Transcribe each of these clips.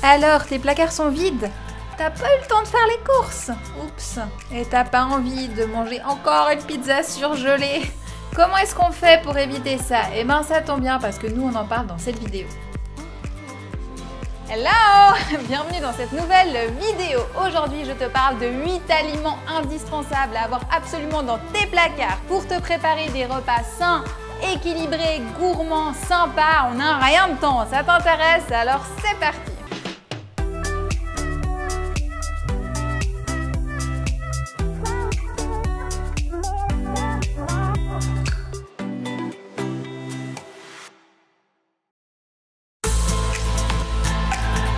Alors, tes placards sont vides? T'as pas eu le temps de faire les courses? Oups. Et t'as pas envie de manger encore une pizza surgelée? Comment est-ce qu'on fait pour éviter ça? Eh ben ça tombe bien parce que nous on en parle dans cette vidéo. Hello! Bienvenue dans cette nouvelle vidéo. Aujourd'hui, je te parle de 8 aliments indispensables à avoir absolument dans tes placards pour te préparer des repas sains, équilibrés, gourmands, sympas. On n'a rien de temps. Ça t'intéresse? Alors c'est parti!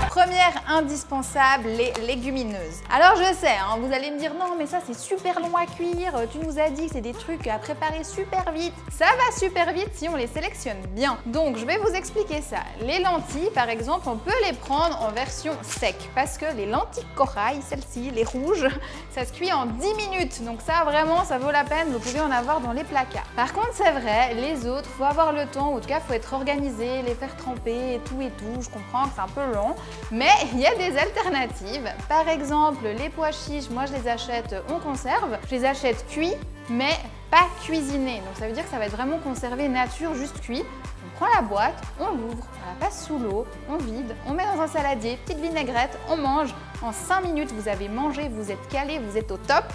Première indispensable, les légumineuses. Alors je sais, hein, vous allez me dire non mais ça c'est super long à cuire, tu nous as dit que c'est des trucs à préparer super vite. Ça va super vite si on les sélectionne bien. Donc je vais vous expliquer ça. Les lentilles par exemple, on peut les prendre en version sec parce que les lentilles corail, celles-ci, les rouges, ça se cuit en 10 minutes. Donc ça vraiment, ça vaut la peine, vous pouvez en avoir dans les placards. Par contre c'est vrai, les autres, faut avoir le temps, ou en tout cas faut être organisé, les faire tremper et tout. Je comprends que c'est un peu long. Mais il y a des alternatives. Par exemple, les pois chiches, moi je les achète en conserve. Je les achète cuits, mais pas cuisinés. Donc ça veut dire que ça va être vraiment conservé nature, juste cuit. On prend la boîte, on l'ouvre, on la passe sous l'eau, on vide, on met dans un saladier, petite vinaigrette, on mange. En 5 minutes, vous avez mangé, vous êtes calé, vous êtes au top.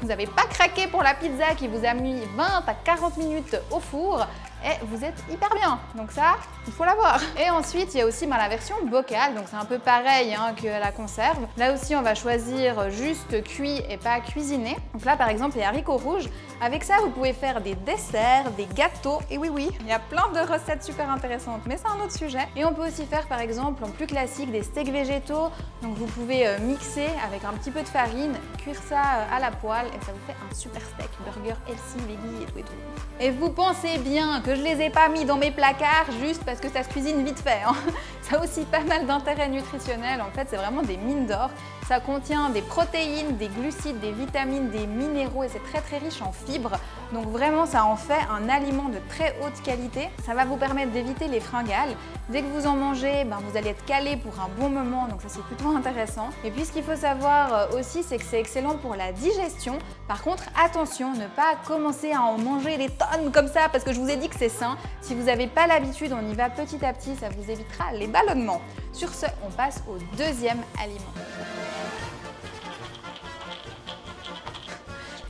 Vous n'avez pas craqué pour la pizza qui vous a mis 20 à 40 minutes au four et vous êtes hyper bien. Donc ça, il faut l'avoir. Et ensuite, il y a aussi la version bocale, donc c'est un peu pareil hein, que la conserve. Là aussi, on va choisir juste cuit et pas cuisiné. Donc là, par exemple, les haricots rouges. Avec ça, vous pouvez faire des desserts, des gâteaux. Et oui, il y a plein de recettes super intéressantes, mais c'est un autre sujet. Et on peut aussi faire, par exemple, en plus classique, des steaks végétaux. Donc vous pouvez mixer avec un petit peu de farine, cuire ça à la poêle et ça vous fait un super steak, burger healthy, veggie et tout. Et vous pensez bien que je les ai pas mis dans mes placards juste parce que ça se cuisine vite fait. Hein. Ça a aussi pas mal d'intérêt nutritionnel. En fait, c'est vraiment des mines d'or. Ça contient des protéines, des glucides, des vitamines, des minéraux et c'est très très riche en fibres. Donc vraiment, ça en fait un aliment de très haute qualité. Ça va vous permettre d'éviter les fringales. Dès que vous en mangez, vous allez être calé pour un bon moment, donc ça c'est plutôt intéressant. Et puis ce qu'il faut savoir aussi, c'est que c'est excellent pour la digestion. Par contre, attention, ne pas commencer à en manger des tonnes comme ça parce que je vous ai dit que c'est sain. Si vous n'avez pas l'habitude, on y va petit à petit, ça vous évitera les ballonnements. Sur ce, on passe au deuxième aliment.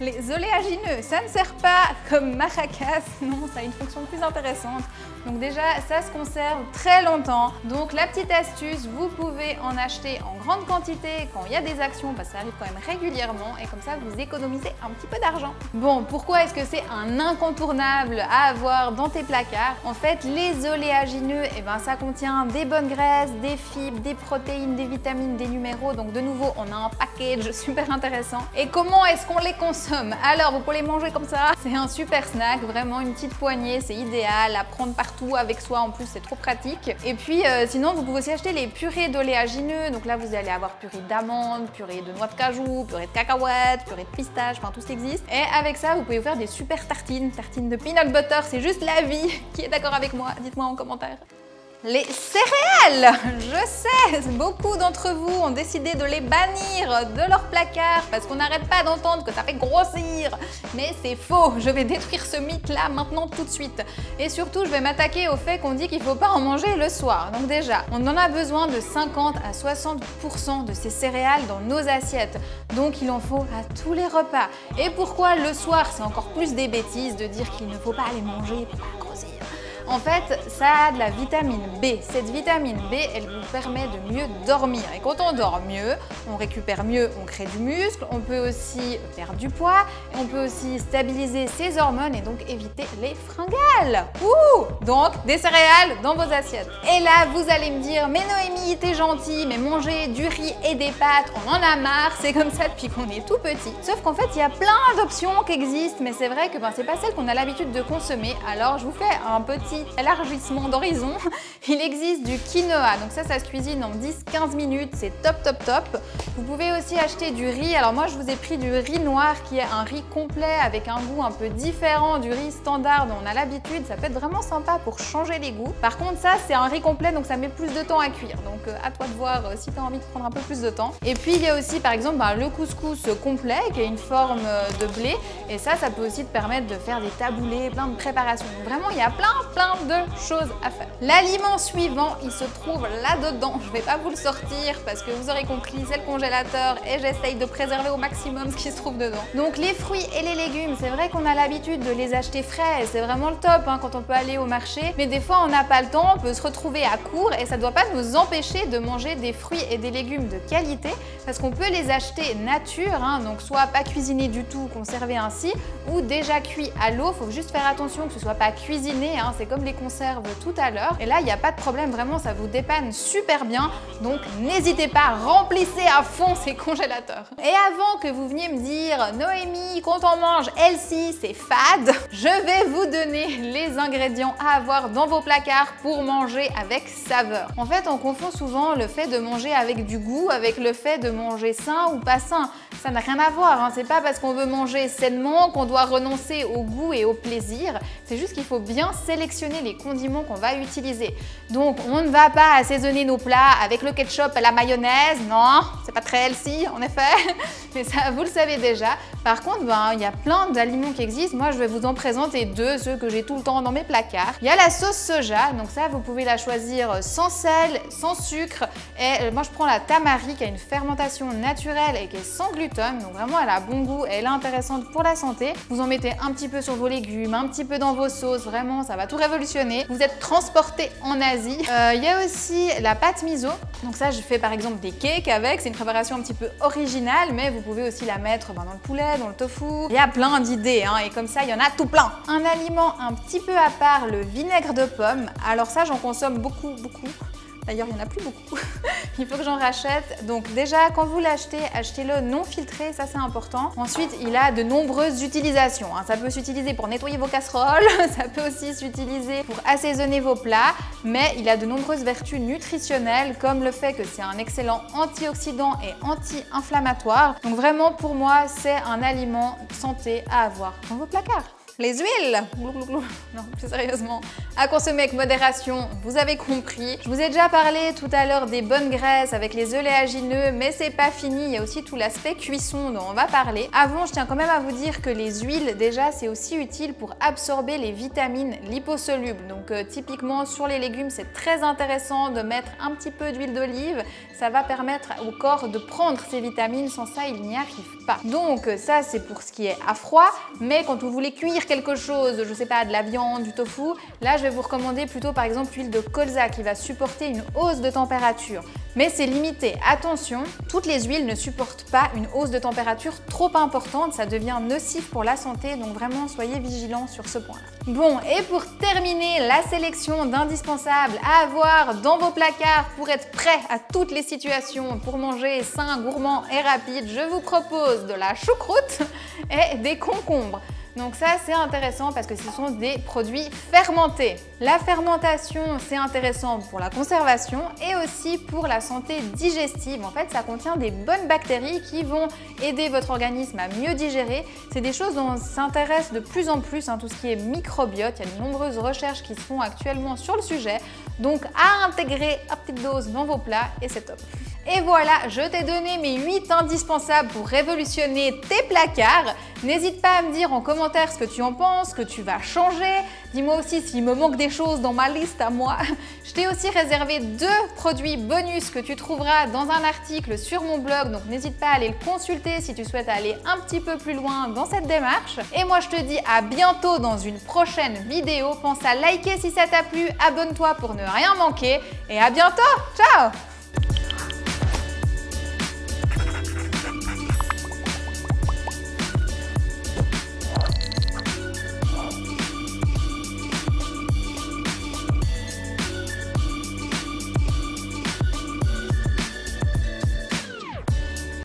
Les oléagineux, ça ne sert pas comme maracas, non, ça a une fonction plus intéressante. Donc déjà, ça se conserve très longtemps. Donc la petite astuce, vous pouvez en acheter en grande quantité quand il y a des actions, parce que ça arrive quand même régulièrement, et comme ça, vous économisez un petit peu d'argent. Bon, pourquoi est-ce que c'est un incontournable à avoir dans tes placards? En fait, les oléagineux, ça contient des bonnes graisses, des fibres, des protéines, des vitamines, des minéraux. Donc de nouveau, on a un package super intéressant. Et comment est-ce qu'on les consomme? Alors, vous pouvez les manger comme ça. C'est un super snack, vraiment une petite poignée, c'est idéal à prendre partout avec soi, en plus c'est trop pratique. Et puis sinon, vous pouvez aussi acheter les purées d'oléagineux. Donc là, vous allez avoir purée d'amandes, purée de noix de cajou, purée de cacahuètes, purée de pistache, enfin tout ce qui existe. Et avec ça, vous pouvez vous faire des super tartines, tartines de peanut butter, c'est juste la vie. Qui est d'accord avec moi? Dites-moi en commentaire. Les céréales, je sais, beaucoup d'entre vous ont décidé de les bannir de leur placard parce qu'on n'arrête pas d'entendre que ça fait grossir. Mais c'est faux, je vais détruire ce mythe-là maintenant tout de suite. Et surtout, je vais m'attaquer au fait qu'on dit qu'il ne faut pas en manger le soir. Donc déjà, on en a besoin de 50 à 60% de ces céréales dans nos assiettes. Donc il en faut à tous les repas. Et pourquoi le soir, c'est encore plus des bêtises de dire qu'il ne faut pas les manger pour pas grossir? En fait, ça a de la vitamine B. Cette vitamine B, elle vous permet de mieux dormir. Et quand on dort mieux, on récupère mieux, on crée du muscle, on peut aussi perdre du poids, et on peut aussi stabiliser ses hormones et donc éviter les fringales. Ouh! Donc, des céréales dans vos assiettes. Et là, vous allez me dire, mais Noémie, t'es gentille, mais manger du riz et des pâtes, on en a marre, c'est comme ça depuis qu'on est tout petit. Sauf qu'en fait, il y a plein d'options qui existent, mais c'est vrai que c'est pas celle qu'on a l'habitude de consommer. Alors, je vous fais un petit petit élargissement d'horizon, il existe du quinoa. Donc ça se cuisine en 10-15 minutes, c'est top top top. Vous pouvez aussi acheter du riz. Alors moi, je vous ai pris du riz noir qui est un riz complet avec un goût un peu différent du riz standard dont on a l'habitude. Ça peut être vraiment sympa pour changer les goûts. Par contre, ça, c'est un riz complet, donc ça met plus de temps à cuire. Donc à toi de voir si tu as envie de prendre un peu plus de temps. Et puis, il y a aussi, par exemple, le couscous complet qui a une forme de blé. Et ça peut aussi te permettre de faire des taboulés, plein de préparations. Donc vraiment, il y a plein de choses à faire. L'aliment suivant, il se trouve là-dedans. Je vais pas vous le sortir parce que vous aurez compris, c'est le congélateur et j'essaye de préserver au maximum ce qui se trouve dedans. Donc les fruits et les légumes, c'est vrai qu'on a l'habitude de les acheter frais et c'est vraiment le top quand on peut aller au marché. Mais des fois, on n'a pas le temps, on peut se retrouver à court et ça ne doit pas nous empêcher de manger des fruits et des légumes de qualité parce qu'on peut les acheter nature, donc soit pas cuisinés du tout, conservés ainsi, ou déjà cuits à l'eau. Faut juste faire attention que ce soit pas cuisiné, c'est comme les conserves tout à l'heure. Et là, il n'y a pas de problème, vraiment, ça vous dépanne super bien. Donc n'hésitez pas, remplissez à fond ces congélateurs. Et avant que vous veniez me dire Noémie, quand on mange healthy, c'est fade, je vais vous donner les ingrédients à avoir dans vos placards pour manger avec saveur. En fait, on confond souvent le fait de manger avec du goût avec le fait de manger sain ou pas sain. Ça n'a rien à voir, c'est pas parce qu'on veut manger sainement qu'on doit renoncer au goût et au plaisir. C'est juste qu'il faut bien sélectionner les condiments qu'on va utiliser. Donc, on ne va pas assaisonner nos plats avec le ketchup et la mayonnaise, non, c'est pas très healthy en effet, mais ça vous le savez déjà. Par contre, il y a plein d'aliments qui existent. Moi, je vais vous en présenter deux, ceux que j'ai tout le temps dans mes placards. Il y a la sauce soja, donc ça, vous pouvez la choisir sans sel, sans sucre. Et moi, je prends la tamari qui a une fermentation naturelle et qui est sans gluten, donc vraiment, elle a bon goût et elle est intéressante pour la santé. Vous en mettez un petit peu sur vos légumes, un petit peu dans vos sauces, vraiment, ça va tout révolutionner. Vous êtes transporté en Asie. Il y a aussi la pâte miso, donc ça, je fais par exemple des cakes avec, c'est une préparation un petit peu originale, mais vous pouvez aussi la mettre dans le poulet, dans le tofu. Il y a plein d'idées, et comme ça, il y en a tout plein. Un aliment un petit peu à part, le vinaigre de pomme. Alors ça, j'en consomme beaucoup. D'ailleurs, il n'y en a plus beaucoup. Il faut que j'en rachète. Donc déjà, quand vous l'achetez, achetez-le non filtré, ça c'est important. Ensuite, il a de nombreuses utilisations. Ça peut s'utiliser pour nettoyer vos casseroles, ça peut aussi s'utiliser pour assaisonner vos plats, mais il a de nombreuses vertus nutritionnelles, comme le fait que c'est un excellent antioxydant et anti-inflammatoire. Donc vraiment, pour moi, c'est un aliment santé à avoir dans vos placards. Les huiles, non, plus sérieusement, à consommer avec modération, vous avez compris. Je vous ai déjà parlé tout à l'heure des bonnes graisses avec les oléagineux, mais c'est pas fini, il y a aussi tout l'aspect cuisson dont on va parler. Avant, je tiens quand même à vous dire que les huiles, déjà, c'est aussi utile pour absorber les vitamines liposolubles. Donc typiquement, sur les légumes, c'est très intéressant de mettre un petit peu d'huile d'olive. Ça va permettre au corps de prendre ces vitamines, sans ça, il n'y arrive pas. Donc ça, c'est pour ce qui est à froid, mais quand vous voulez cuire quelque chose, je sais pas, de la viande, du tofu, là je vais vous recommander plutôt par exemple l'huile de colza qui va supporter une hausse de température. Mais c'est limité. Attention, toutes les huiles ne supportent pas une hausse de température trop importante, ça devient nocif pour la santé, donc vraiment soyez vigilants sur ce point-là. Bon, et pour terminer la sélection d'indispensables à avoir dans vos placards pour être prêt à toutes les situations, pour manger sain, gourmand et rapide, je vous propose de la choucroute et des concombres. Donc ça, c'est intéressant parce que ce sont des produits fermentés. La fermentation, c'est intéressant pour la conservation et aussi pour la santé digestive. En fait, ça contient des bonnes bactéries qui vont aider votre organisme à mieux digérer. C'est des choses dont on s'intéresse de plus en plus, tout ce qui est microbiote. Il y a de nombreuses recherches qui se font actuellement sur le sujet. Donc, à intégrer à petite dose dans vos plats et c'est top. Et voilà, je t'ai donné mes 8 indispensables pour révolutionner tes placards. N'hésite pas à me dire en commentaire ce que tu en penses, ce que tu vas changer. Dis-moi aussi s'il me manque des choses dans ma liste à moi. Je t'ai aussi réservé 2 produits bonus que tu trouveras dans un article sur mon blog, donc n'hésite pas à aller le consulter si tu souhaites aller un petit peu plus loin dans cette démarche. Et moi, je te dis à bientôt dans une prochaine vidéo. Pense à liker si ça t'a plu, abonne-toi pour ne rien manquer et à bientôt. Ciao!